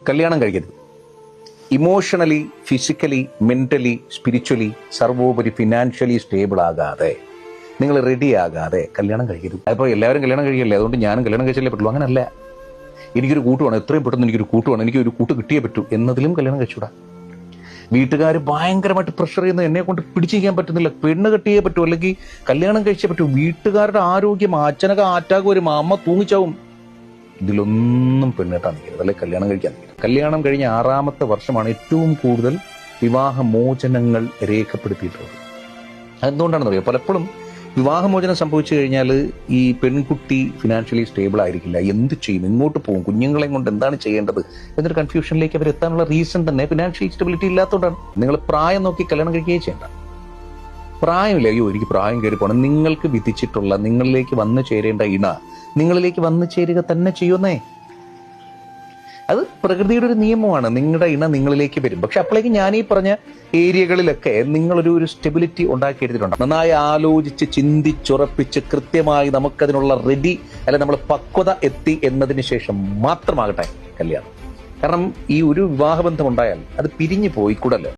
കല്യാണം കഴിക്കരുത്. Emotionally, physically, mentally, spiritually, സർവോപരി financially stable ആകാതെ, നിങ്ങൾ റെഡി ആകാതെ കല്യാണം കഴിക്കരുത്. അപ്പോൾ എല്ലാവരും കല്യാണം കഴിക്കല്ലേ, അതുകൊണ്ട് ഞാനും കല്യാണം കഴിച്ചല്ലേ പറ്റുള്ളൂ. അങ്ങനല്ല. എനിക്കൊരു കൂട്ട് വേണം, എത്രയും പെട്ടെന്ന് എനിക്കൊരു കൂട്ട് വേണം, എനിക്കൊരു കൂട്ട് കിട്ടിയേ പറ്റൂ എന്നതിലും കല്യാണം കഴിച്ചുകൂടാ. വീട്ടുകാർ ഭയങ്കരമായിട്ട് പ്രഷർ ചെയ്യുന്ന എന്നെ കൊണ്ട് പിടിച്ചിരിക്കാൻ പറ്റുന്നില്ല, പെണ്ണ് കെട്ടിയേ പറ്റൂ, അല്ലെങ്കിൽ കല്യാണം കഴിച്ചേ പറ്റൂ. വീട്ടുകാരുടെ ആരോഗ്യം, അച്ഛനൊക്കെ ആറ്റാക്ക് വരും, അമ്മ തൂങ്ങിച്ചാവും. ഇതിലൊന്നും പെണ്ണിട്ടാൻ നിൽക്കരുത്, അല്ലെങ്കിൽ കല്യാണം കഴിക്കാൻ നിൽക്കരുത്. കല്യാണം കഴിഞ്ഞ 6ാമത്തെ വർഷമാണ് ഏറ്റവും കൂടുതൽ വിവാഹമോചനങ്ങൾ രേഖപ്പെടുത്തിയിട്ടുള്ളത്. അതെന്തുകൊണ്ടാണെന്ന് അറിയാം. പലപ്പോഴും വിവാഹമോചനം സംഭവിച്ചു കഴിഞ്ഞാൽ ഈ പെൺകുട്ടി ഫിനാൻഷ്യലി സ്റ്റേബിൾ ആയിരിക്കില്ല, എന്ത് ചെയ്യും, എങ്ങോട്ട് പോകും, കുഞ്ഞുങ്ങളെയും കൊണ്ട് എന്താണ് ചെയ്യേണ്ടത് എന്നൊരു കൺഫ്യൂഷനിലേക്ക് അവർ എത്താനുള്ള റീസൺ തന്നെ ഫിനാൻഷ്യൽ സ്റ്റെബിലിറ്റി ഇല്ലാത്തതുകൊണ്ടാണ്. നിങ്ങൾ പ്രായം നോക്കി കല്യാണം കഴിക്കുകയും ചെയ്യേണ്ട. പ്രായമില്ല, അയ്യോ എനിക്ക് പ്രായം കയറി പോകണം. നിങ്ങൾക്ക് വിധിച്ചിട്ടുള്ള, നിങ്ങളിലേക്ക് വന്നു ചേരേണ്ട ഇണ നിങ്ങളിലേക്ക് വന്നു ചേരുക തന്നെ ചെയ്യുന്നേ. അത് പ്രകൃതിയുടെ ഒരു നിയമമാണ്. നിങ്ങളുടെ ഇണ നിങ്ങളിലേക്ക് വരും. പക്ഷെ അപ്പോഴേക്കും ഞാൻ ഈ പറഞ്ഞ ഏരിയകളിലൊക്കെ നിങ്ങളൊരു സ്റ്റെബിലിറ്റി ഉണ്ടാക്കിയെടുത്തിട്ടുണ്ട്. നന്നായി ആലോചിച്ച്, ചിന്തിച്ചുറപ്പിച്ച്, കൃത്യമായി നമുക്കതിനുള്ള റെഡി, അല്ലെ നമ്മൾ പക്വത എത്തി എന്നതിന് ശേഷം മാത്രമാകട്ടെ കല്യാണം. കാരണം ഈ ഒരു വിവാഹബന്ധം ഉണ്ടായാൽ അത് പിരിഞ്ഞു പോയിക്കൂടല്ലോ.